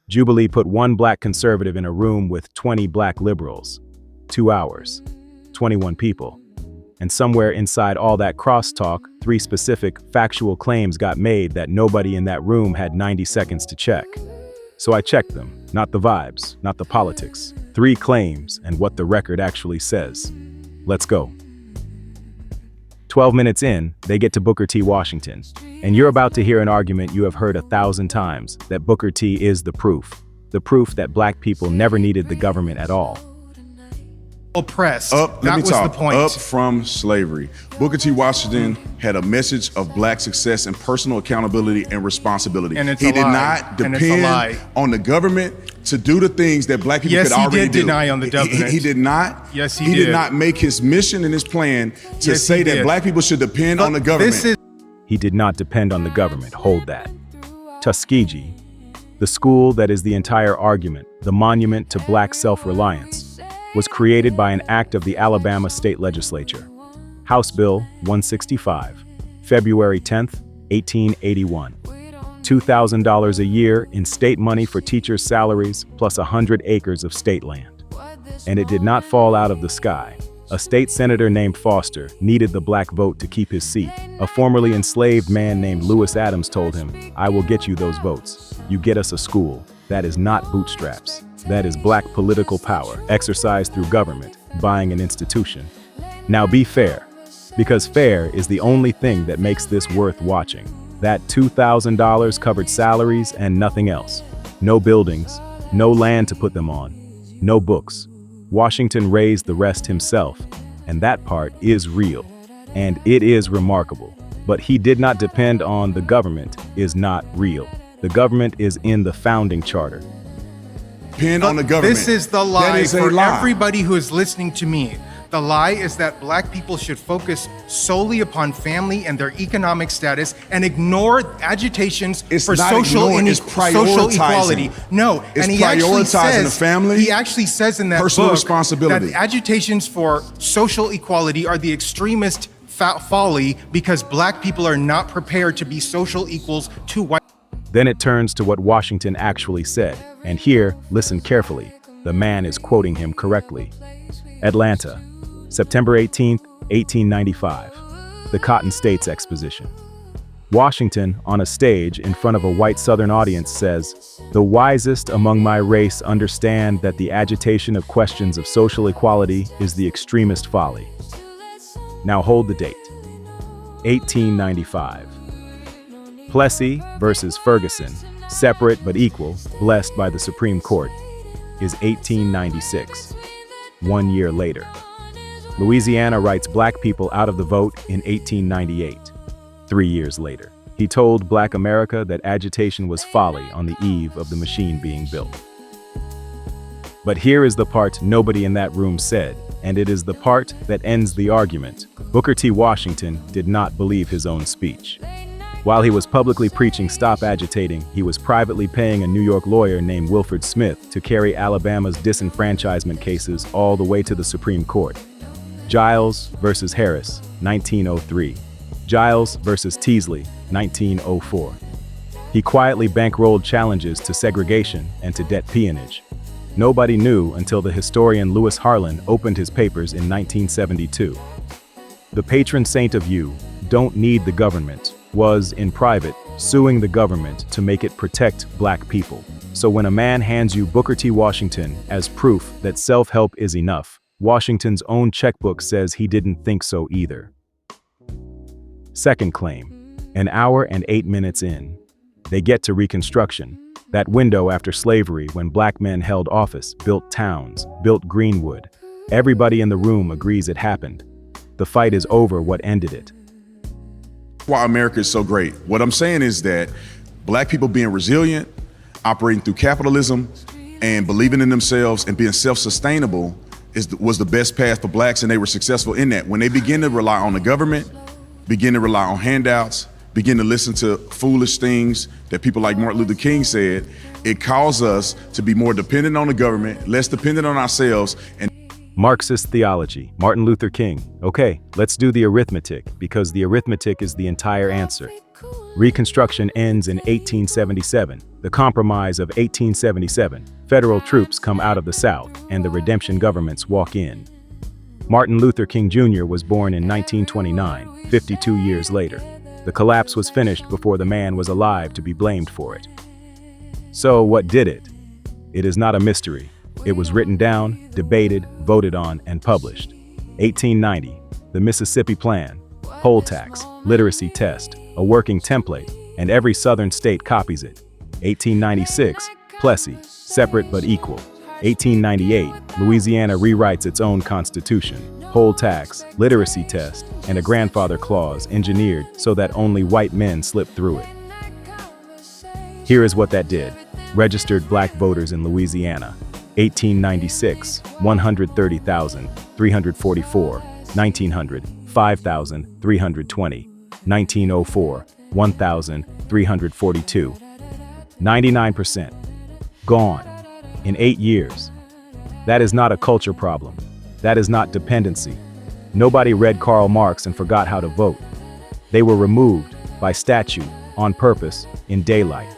Jubilee put one black conservative in a room with 20 black liberals. 2 hours. 21 people. And somewhere inside all that crosstalk, 3 specific, factual claims got made that nobody in that room had 90 seconds to check. So I checked them, not the vibes, not the politics. 3 claims and what the record actually says. Let's go. 12 minutes in, they get to Booker T. Washington. And you're about to hear an argument you have heard 1,000 times, that Booker T is the proof. The proof that black people never needed the government at all. Oppressed. That was the point. Up from slavery. Booker T. Washington had a message of black success and personal accountability and responsibility. And he did not depend on the government to do the things that black people could already do. Yes, he did deny on the government. He did not. Yes, he did not make his mission and his plan to say that black people should depend on the government. He did not depend on the government. Hold that. Tuskegee, the school that is the entire argument, the monument to black self-reliance, was created by an act of the Alabama State Legislature. House Bill 165, February 10th, 1881. $2,000 a year in state money for teachers' salaries, plus 100 acres of state land. And it did not fall out of the sky. A state senator named Foster needed the black vote to keep his seat. A formerly enslaved man named Lewis Adams told him, "I will get you those votes. You get us a school." That is not bootstraps. That is black political power, exercised through government, buying an institution. Now be fair, because fair is the only thing that makes this worth watching. That $2,000 covered salaries and nothing else. No buildings, no land to put them on, no books. Washington raised the rest himself, and that part is real, and it is remarkable. But he did not depend on the government is not real. The government is in the founding charter. Depend on the government. This is the lie for lie. everybody who is listening to me. The lie is that black people should focus solely upon family and their economic status and ignore agitations for social equality. No, it's and he actually says, the family. He actually says in that personal book responsibility. that agitations for social equality are the extremist folly because black people are not prepared to be social equals to white. Then it turns to what Washington actually said. And here, listen carefully. The man is quoting him correctly. Atlanta, September 18th, 1895. The Cotton States Exposition. Washington, on a stage in front of a white Southern audience, says, "The wisest among my race understand that the agitation of questions of social equality is the extremist folly." Now hold the date. 1895. Plessy versus Ferguson, separate but equal, blessed by the Supreme Court, is 1896. 1 year later. Louisiana writes black people out of the vote in 1898. 3 years later. He told black America that agitation was folly on the eve of the machine being built. But here is the part nobody in that room said, and it is the part that ends the argument. Booker T. Washington did not believe his own speech. While he was publicly preaching stop agitating, he was privately paying a New York lawyer named Wilford Smith to carry Alabama's disenfranchisement cases all the way to the Supreme Court. Giles versus Harris, 1903. Giles versus Teasley, 1904. He quietly bankrolled challenges to segregation and to debt peonage. Nobody knew until the historian Lewis Harlan opened his papers in 1972. The patron saint of you don't need the government was, in private, suing the government to make it protect black people. So when a man hands you Booker T. Washington as proof that self-help is enough, Washington's own checkbook says he didn't think so either. Second claim. An hour and 8 minutes in, they get to Reconstruction, that window after slavery when black men held office, built towns, built Greenwood. Everybody in the room agrees it happened. The fight is over what ended it. Why America is so great. What I'm saying is that black people being resilient, operating through capitalism, and believing in themselves and being self-sustainable was the best path for blacks, and they were successful in that. When they begin to rely on the government, begin to rely on handouts, begin to listen to foolish things that people like Martin Luther King said, it caused us to be more dependent on the government, less dependent on ourselves, and Marxist theology, Martin Luther King. Okay, let's do the arithmetic, because the arithmetic is the entire answer. Reconstruction ends in 1877. The Compromise of 1877. Federal troops come out of the South, and the redemption governments walk in. Martin Luther King Jr. was born in 1929, 52 years later. The collapse was finished before the man was alive to be blamed for it. So what did it? It is not a mystery. It was written down, debated, voted on, and published. 1890, the Mississippi Plan, poll tax, literacy test, a working template, and every southern state copies it. 1896, Plessy, separate but equal. 1898, Louisiana rewrites its own constitution, poll tax, literacy test, and a grandfather clause engineered so that only white men slip through it. Here is what that did. Registered black voters in Louisiana. 1896, 130,344. 1900, 5,320. 1904, 1,342. 99%. Gone. In 8 years. That is not a culture problem. That is not dependency. Nobody read Karl Marx and forgot how to vote. They were removed, by statute, on purpose, in daylight.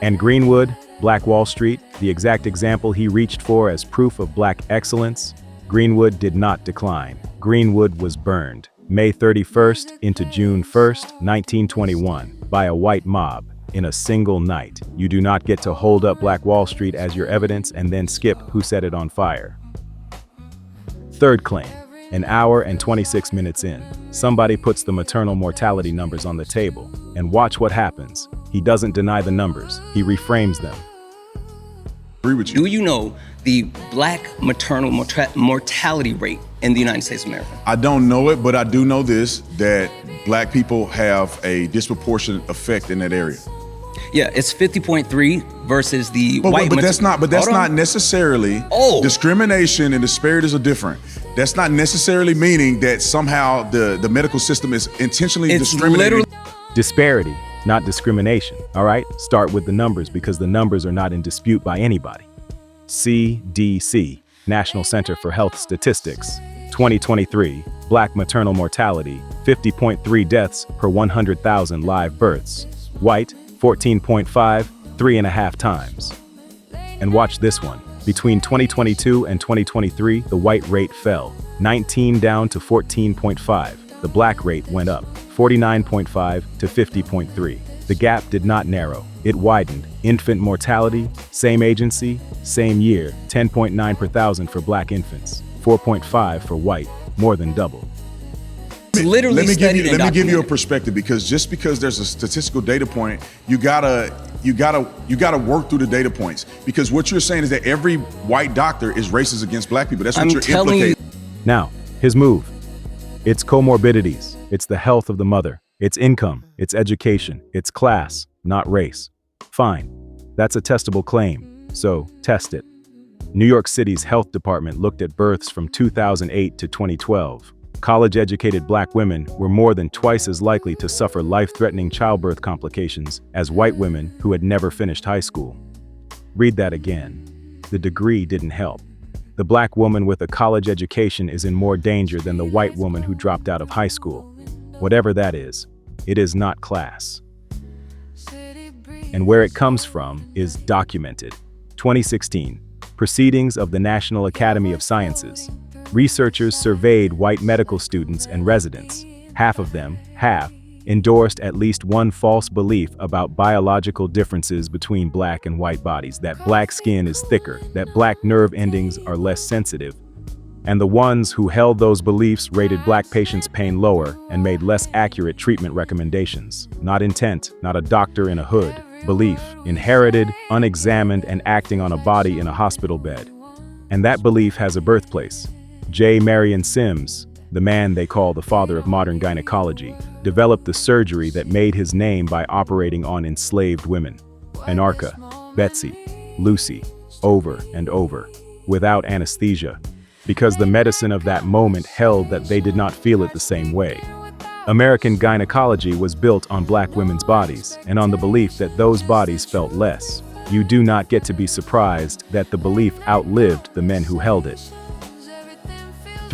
And Greenwood, Black Wall Street, the exact example he reached for as proof of black excellence, Greenwood did not decline. Greenwood was burned, May 31st into June 1st, 1921, by a white mob, in a single night. You do not get to hold up Black Wall Street as your evidence and then skip who set it on fire. Third claim, an hour and 26 minutes in, somebody puts the maternal mortality numbers on the table, and watch what happens. He doesn't deny the numbers, he reframes them. Agree with you. Do you know the black maternal mortality rate in the United States of America? I don't know it, but I do know this, that black people have a disproportionate effect in that area. Yeah, it's 50.3 versus the white. But that's not necessarily discrimination and disparities are different. That's not necessarily meaning that somehow the medical system is intentionally discriminating. Disparity, not discrimination, all right? Start with the numbers because the numbers are not in dispute by anybody. CDC, National Center for Health Statistics, 2023, black maternal mortality, 50.3 deaths per 100,000 live births. White, 14.5, 3.5 times. And watch this one. Between 2022 and 2023, the white rate fell, 19 down to 14.5. The black rate went up, 49.5 to 50.3. The gap did not narrow, it widened. Infant mortality, same agency, same year, 10.9 per thousand for black infants, 4.5 for white, more than double. Let me give you a perspective, because just because there's a statistical data point, you gotta work through the data points, because what you're saying is that every white doctor is racist against black people. That's what you're implicating. Now, his move. It's comorbidities, it's the health of the mother, it's income, it's education, it's class, not race. Fine, that's a testable claim, so test it. New York City's health department looked at births from 2008 to 2012. College-educated black women were more than twice as likely to suffer life-threatening childbirth complications as white women who had never finished high school. Read that again. The degree didn't help. The black woman with a college education is in more danger than the white woman who dropped out of high school. Whatever that is, it is not class. And where it comes from is documented. 2016, Proceedings of the National Academy of Sciences. Researchers surveyed white medical students and residents. Half of them, endorsed at least one false belief about biological differences between black and white bodies, that black skin is thicker, that black nerve endings are less sensitive. And the ones who held those beliefs rated black patients' pain lower and made less accurate treatment recommendations. Not intent, not a doctor in a hood. Belief, inherited, unexamined, and acting on a body in a hospital bed. And that belief has a birthplace. J. Marion Sims, the man they call the father of modern gynecology, developed the surgery that made his name by operating on enslaved women. Anarcha, Betsy, Lucy, over and over, without anesthesia, because the medicine of that moment held that they did not feel it the same way. American gynecology was built on black women's bodies and on the belief that those bodies felt less. You do not get to be surprised that the belief outlived the men who held it.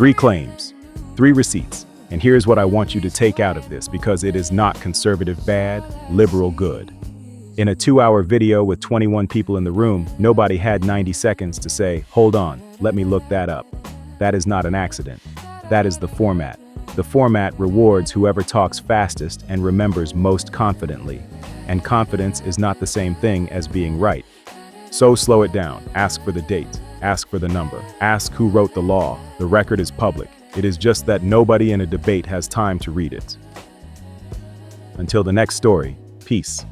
3 claims, 3 receipts. And here's what I want you to take out of this, because it is not conservative bad, liberal good. In a 2-hour video with 21 people in the room, nobody had 90 seconds to say, hold on, let me look that up. That is not an accident. That is the format. The format rewards whoever talks fastest and remembers most confidently. And confidence is not the same thing as being right. So slow it down. Ask for the date. Ask for the number. Ask who wrote the law. The record is public. It is just that nobody in a debate has time to read it. Until the next story, peace.